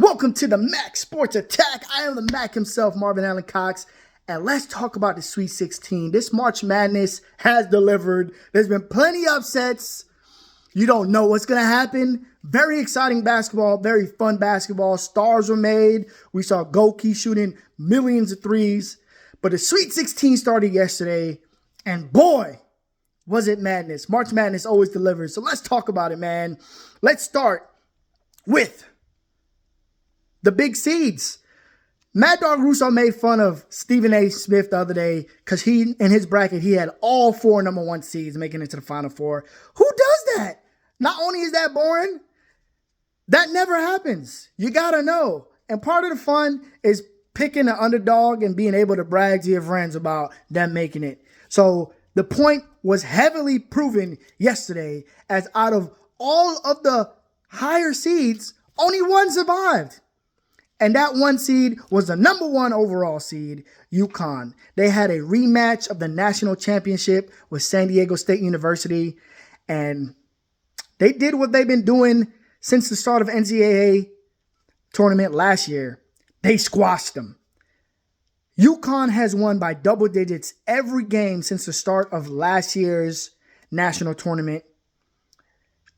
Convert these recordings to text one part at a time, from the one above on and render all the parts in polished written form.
Welcome to the Mac Sports Attack. I am the Mac himself, Marvin Allen Cox, and let's talk about the Sweet 16. This March Madness has delivered. There's been plenty of upsets. You don't know what's going to happen. Very exciting basketball, very fun basketball. Stars were made. We saw Goki shooting millions of threes. But the Sweet 16 started yesterday, and boy, was it madness. March Madness always delivers. So let's talk about it, man. Let's start with the big seeds. Mad Dog Russo made fun of Stephen A. Smith the other day because in his bracket, he had all four number one seeds making it to the Final Four. Who does that? Not only is that boring, that never happens. You got to know. And part of the fun is picking an underdog and being able to brag to your friends about them making it. So the point was heavily proven yesterday, as out of all of the higher seeds, only one survived. And that one seed was the number one overall seed, UConn. They had a rematch of the national championship with San Diego State University. And they did what they've been doing since the start of NCAA tournament last year. They squashed them. UConn has won by double digits every game since the start of last year's national tournament.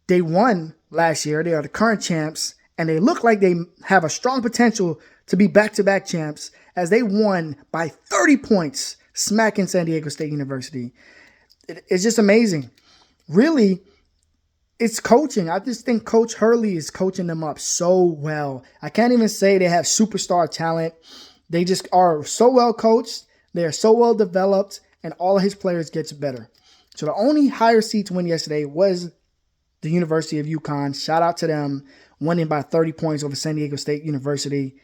They won last year. They are the current champs. And they look like they have a strong potential to be back-to-back champs, as they won by 30 points, smacking San Diego State University. It's just amazing. Really, it's coaching. I just think Coach Hurley is coaching them up so well. I can't even say they have superstar talent. They just are so well coached. They are so well developed, and all of his players gets better. So the only higher seed to win yesterday was the University of UConn. Shout out to them, winning by 30 points over San Diego State University.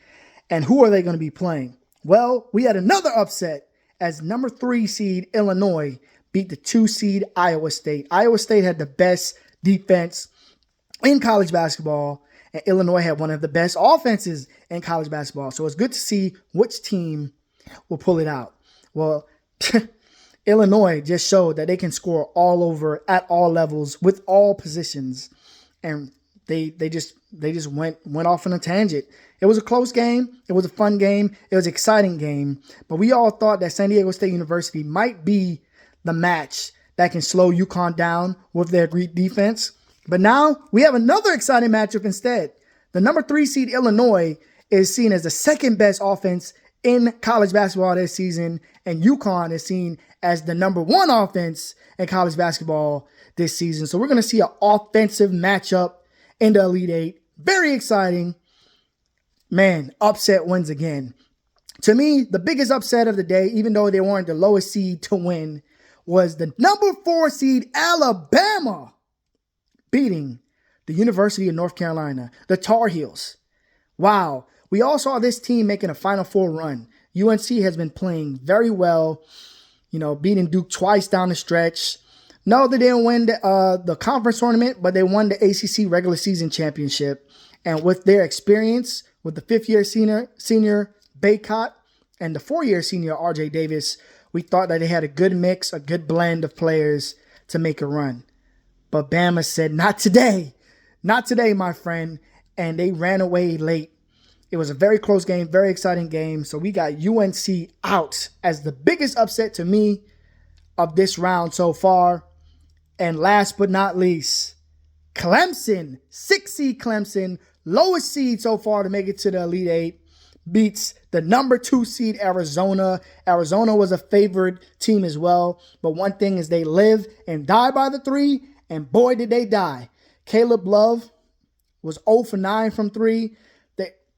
And who are they going to be playing? Well, we had another upset as number 3 seed Illinois beat the 2 seed Iowa State. Iowa State had the best defense in college basketball, and Illinois had one of the best offenses in college basketball. So it's good to see which team will pull it out. Well, Illinois just showed that they can score all over at all levels with all positions, and they just went off on a tangent. It was a close game. It was a fun game. It was an exciting game. But we all thought that San Diego State University might be the match that can slow UConn down with their great defense. But now we have another exciting matchup instead. The number 3 seed Illinois is seen as the second best offense in college basketball this season, and UConn is seen as the number 1 offense in college basketball this season. So we're going to see an offensive matchup in the Elite Eight. Very exciting. Man, upset wins again. To me, the biggest upset of the day, even though they weren't the lowest seed to win, was the number 4 seed Alabama beating the University of North Carolina, the Tar Heels. Wow. We all saw this team making a Final Four run. UNC has been playing very well, beating Duke twice down the stretch. No, they didn't win the conference tournament, but they won the ACC regular season championship. And with their experience, with the 5th-year senior Baycott and the 4-year senior RJ Davis, we thought that they had a good mix, a good blend of players to make a run. But Bama said, not today. Not today, my friend. And they ran away late. It was a very close game, very exciting game. So we got UNC out as the biggest upset to me of this round so far. And last but not least, Clemson, 6 seed Clemson, lowest seed so far to make it to the Elite Eight, beats the number 2 seed Arizona. Arizona was a favored team as well. But one thing is they live and die by the 3, and boy did they die. Caleb Love was 0 for 9 from 3.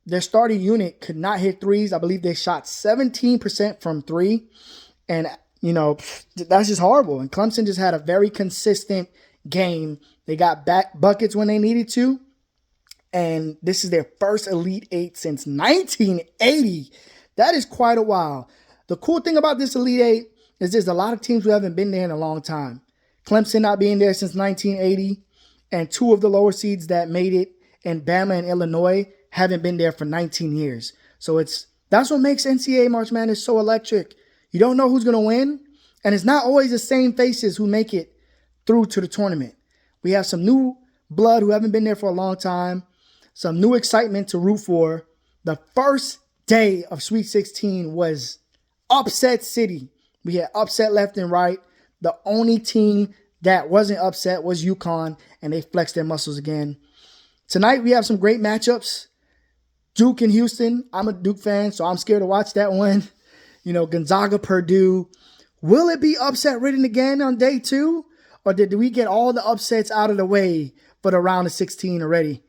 Their starting unit could not hit threes. I believe they shot 17% from 3. And, that's just horrible. And Clemson just had a very consistent game. They got back buckets when they needed to. And this is their first Elite Eight since 1980. That is quite a while. The cool thing about this Elite Eight is there's a lot of teams who haven't been there in a long time. Clemson not being there since 1980. And 2 of the lower seeds that made it, and Bama and Illinois, haven't been there for 19 years. So that's what makes NCAA March Madness so electric. You don't know who's going to win, and it's not always the same faces who make it through to the tournament. We have some new blood who haven't been there for a long time. some new excitement to root for. The first day of Sweet 16 was upset city. We had upset left and right. The only team that wasn't upset was UConn, and they flexed their muscles again. Tonight, we have some great matchups. Duke and Houston. I'm a Duke fan, so I'm scared to watch that one. Gonzaga, Purdue. Will it be upset-ridden again on day 2? Or did we get all the upsets out of the way for the round of 16 already?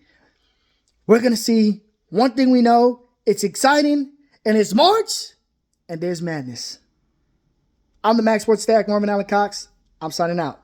We're going to see. One thing we know, it's exciting, and it's March, and there's madness. I'm the Max Sports Stack, Marvin Allen Cox. I'm signing out.